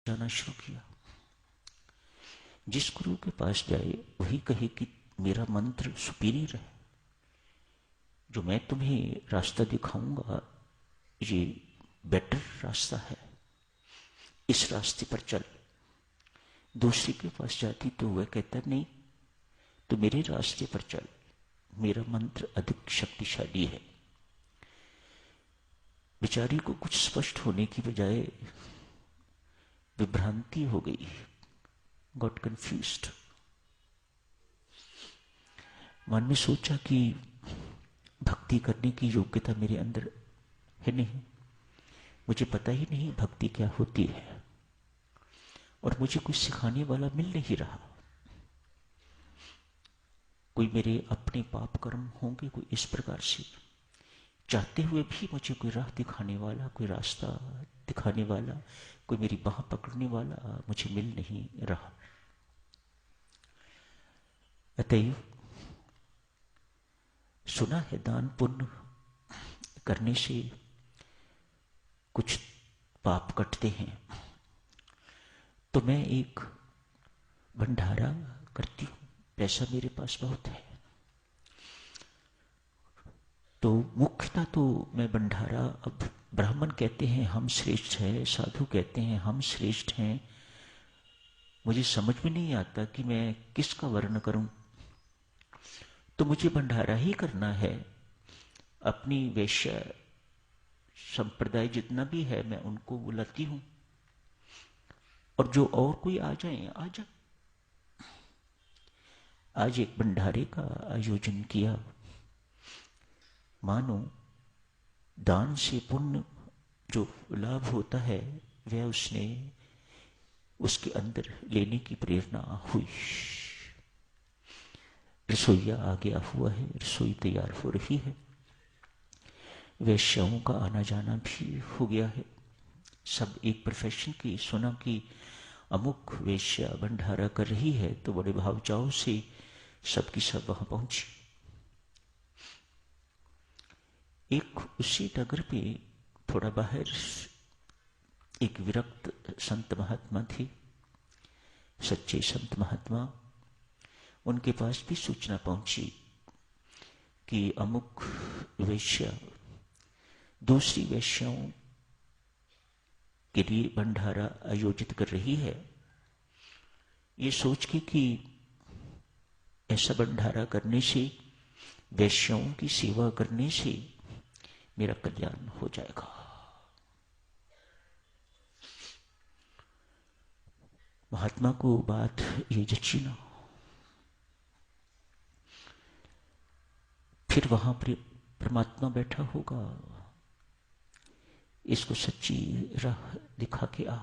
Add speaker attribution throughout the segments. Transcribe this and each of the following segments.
Speaker 1: जाना शुरू किया। जिस गुरु के पास जाए वही कहे कि मेरा मंत्र सुपीरियर है, जो मैं तुम्हें रास्ता दिखाऊंगा ये बेटर रास्ता है, इस रास्ते पर चल। दूसरे के पास जाती तो वह कहता नहीं, तो मेरे रास्ते पर चल, मेरा मंत्र अधिक शक्तिशाली है। बेचारी को कुछ स्पष्ट होने की बजाय विभ्रांति हो गई, गॉट कंफ्यूज्ड। मन में सोचा कि भक्ति करने की योग्यता मेरे अंदर है नहीं, मुझे पता ही नहीं भक्ति क्या होती है, और मुझे कुछ सिखाने वाला मिल नहीं रहा। कोई मेरे अपने पाप कर्म होंगे, कोई इस प्रकार से चाहते हुए भी मुझे कोई राह दिखाने वाला, कोई रास्ता दिखाने वाला, कोई मेरी बाह पकड़ने वाला मुझे मिल नहीं रहा। अतएव सुना है दान पुण्य करने से कुछ पाप कटते हैं, तो मैं एक भंडारा करती हूँ, पैसा मेरे पास बहुत है। तो मुख्यतः तो मैं भंडारा, अब ब्राह्मण कहते हैं हम श्रेष्ठ हैं, साधु कहते हैं हम श्रेष्ठ हैं, मुझे समझ में नहीं आता कि मैं किसका वर्ण करूं। तो मुझे भंडारा ही करना है। अपनी वैश्य संप्रदाय जितना भी है मैं उनको बुलाती हूं, और जो और कोई आ जाए आ जाए। आज एक भंडारे का आयोजन किया। मानो दान से पुण्य जो लाभ होता है वह उसने उसके अंदर लेने की प्रेरणा हुई। रसोईया आ गया हुआ है, रसोई तैयार हो रही है, वैश्याओं का आना जाना भी हो गया है। सब एक प्रोफेशन की सुना कि अमुक वैश्या भंडारा कर रही है, तो बड़े भाव चाव से सबकी सब वहां पहुंची। एक उसी नगर पे थोड़ा बाहर एक विरक्त संत महात्मा थे, सच्चे संत महात्मा। उनके पास भी सूचना पहुंची कि अमुक वैश्या दूसरी वैश्याओं के लिए भंडारा आयोजित कर रही है। ये सोच के कि ऐसा भंडारा करने से, वैश्याओं की सेवा करने से मेरा कल्याण हो जाएगा। महात्मा को बात ये जची ना। फिर वहां पर परमात्मा बैठा होगा, इसको सच्ची राह दिखा के आ।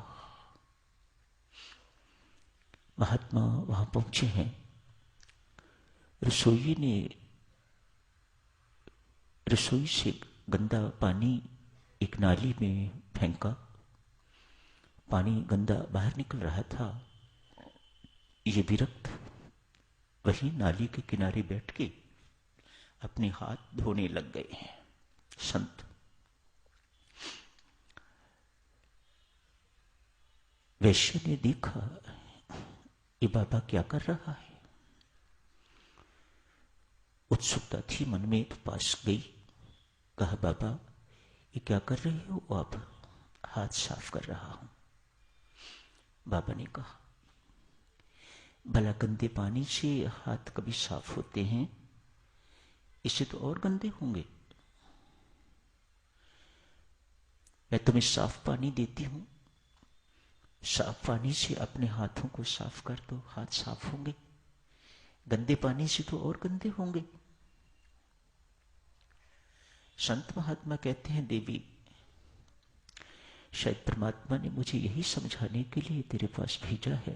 Speaker 1: महात्मा वहां पहुंचे हैं। रसोई ने रसोई से गंदा पानी एक नाली में फेंका। पानी गंदा बाहर निकल रहा था। ये विरक्त वही नाली के किनारे बैठ के अपने हाथ धोने लग गए हैं। संत वैश्य ने देखा ये बाबा क्या कर रहा है। उत्सुकता थी मन में, तो पास गई, कहा बाबा ये क्या कर रहे हो आप? हाथ साफ कर रहा हूं। बाबा ने कहा भला गंदे पानी से हाथ कभी साफ होते हैं? इससे तो और गंदे होंगे। मैं तुम्हें साफ पानी देती हूं, साफ पानी से अपने हाथों को साफ कर दो, हाथ साफ होंगे। गंदे पानी से तो और गंदे होंगे। संत महात्मा कहते हैं देवी, शायद परमात्मा ने मुझे यही समझाने के लिए तेरे पास भेजा है।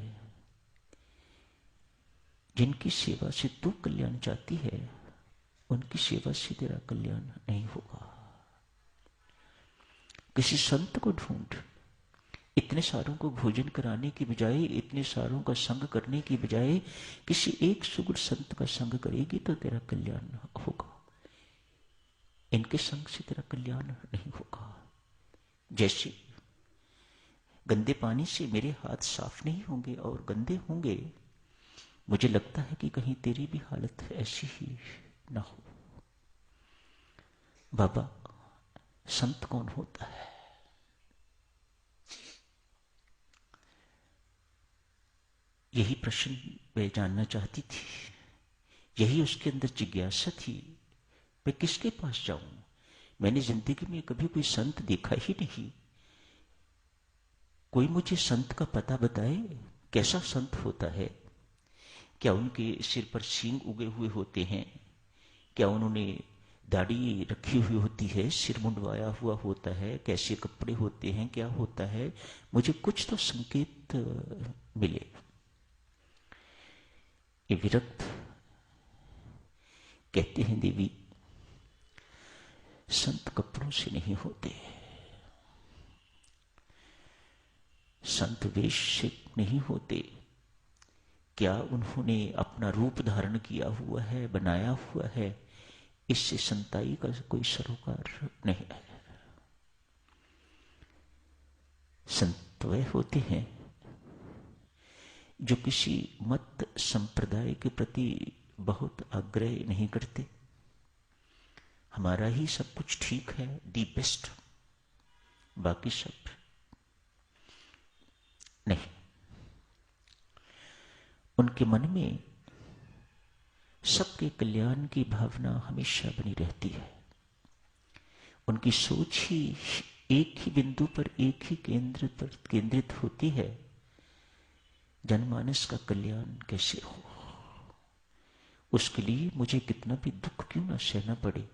Speaker 1: जिनकी सेवा से तू कल्याण चाहती है, उनकी सेवा से तेरा कल्याण नहीं होगा। किसी संत को ढूंढ। इतने सारों को भोजन कराने की बजाय, इतने सारों का संग करने की बजाय किसी एक सुगुण संत का संग करेगी तो तेरा कल्याण होगा। इनके संग से तेरा कल्याण नहीं होगा। जैसे गंदे पानी से मेरे हाथ साफ नहीं होंगे और गंदे होंगे। मुझे लगता है कि कहीं तेरी भी हालत ऐसी ही ना हो। बाबा, संत कौन होता है? यही प्रश्न मैं जानना चाहती थी, यही उसके अंदर जिज्ञासा थी। मैं किसके पास जाऊं? मैंने जिंदगी में कभी कोई संत देखा ही नहीं। कोई मुझे संत का पता बताए, कैसा संत होता है? क्या उनके सिर पर सींग उगे हुए होते हैं? क्या उन्होंने दाढ़ी रखी हुई होती है, सिर मुंडवाया हुआ होता है, कैसे कपड़े होते हैं, क्या होता है? मुझे कुछ तो संकेत मिले। ये विरक्त कहते हैं, देवी, संत कपड़ों से नहीं होते, संत वेश से नहीं होते। क्या उन्होंने अपना रूप धारण किया हुआ है, बनाया हुआ है? इससे संताई का कोई सरोकार नहीं है। संत वे होते हैं जो किसी मत संप्रदाय के प्रति बहुत आग्रह नहीं करते। हमारा ही सब कुछ ठीक है, दी बेस्ट, बाकी सब नहीं। उनके मन में सबके कल्याण की भावना हमेशा बनी रहती है। उनकी सोच ही एक ही बिंदु पर, एक ही केंद्र पर केंद्रित होती है। जनमानस का कल्याण कैसे हो, उसके लिए मुझे कितना भी दुख क्यों ना सहना पड़े,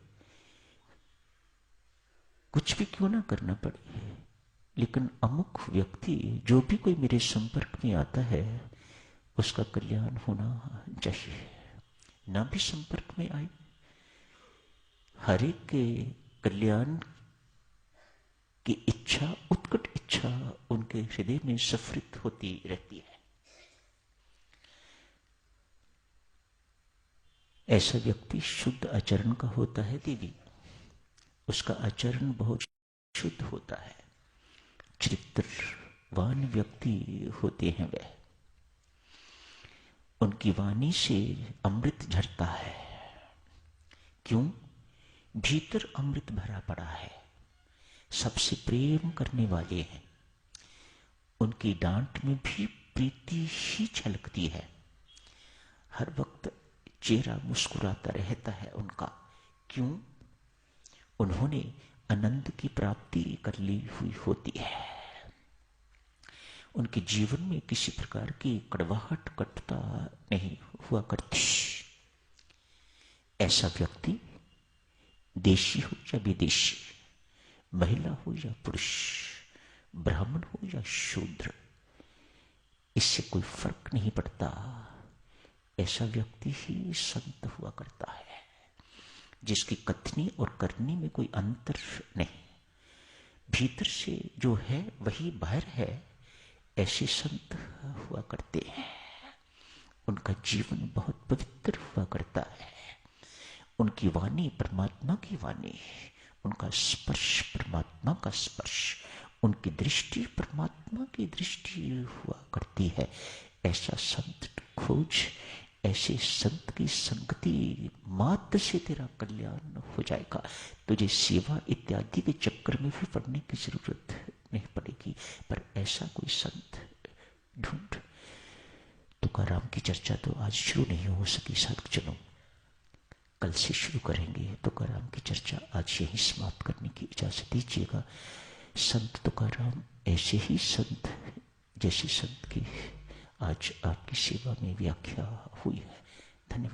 Speaker 1: कुछ भी क्यों ना करना पड़े, लेकिन अमुक व्यक्ति, जो भी कोई मेरे संपर्क में आता है, उसका कल्याण होना चाहिए। ना भी संपर्क में आए, हर एक के कल्याण की इच्छा, उत्कट इच्छा उनके हृदय में सफरित होती रहती है। ऐसा व्यक्ति शुद्ध आचरण का होता है देवी। उसका आचरण बहुत शुद्ध होता है, चरित्रवान व्यक्ति होते हैं वे। उनकी वाणी से अमृत झरता है। क्यों? भीतर अमृत भरा पड़ा है। सबसे प्रेम करने वाले हैं। उनकी डांट में भी प्रीति ही झलकती है। हर वक्त चेहरा मुस्कुराता रहता है उनका। क्यों? उन्होंने आनंद की प्राप्ति कर ली हुई होती है। उनके जीवन में किसी प्रकार की कड़वाहट, कटुता नहीं हुआ करती। ऐसा व्यक्ति, देशी हो या विदेशी, महिला हो या पुरुष, ब्राह्मण हो या शूद्र, इससे कोई फर्क नहीं पड़ता। ऐसा व्यक्ति ही संत हुआ करता है, जिसकी कथनी और करनी में कोई अंतर नहीं। भीतर से जो है वही बाहर है। ऐसे संत हुआ करते हैं। उनका जीवन बहुत पवित्र हुआ करता है। उनकी वाणी परमात्मा की वाणी, उनका स्पर्श परमात्मा का स्पर्श, उनकी दृष्टि परमात्मा की दृष्टि हुआ करती है। ऐसा संत खोज, ऐसे संत की संगति मात्र से तेरा कल्याण हो जाएगा। तुझे सेवा इत्यादि के चक्कर में भी पड़ने की जरूरत नहीं पड़ेगी। पर ऐसा कोई संत ढूंढ। तुकाराम की चर्चा तो आज शुरू नहीं हो सकी साधुजनों, कल से शुरू करेंगे। तुकाराम की चर्चा आज यही समाप्त करने की इजाजत दीजिएगा। संत तुकाराम ऐसे ही संत जैसे संत की आज आपकी सेवा में व्याख्या हुई है। धन्यवाद।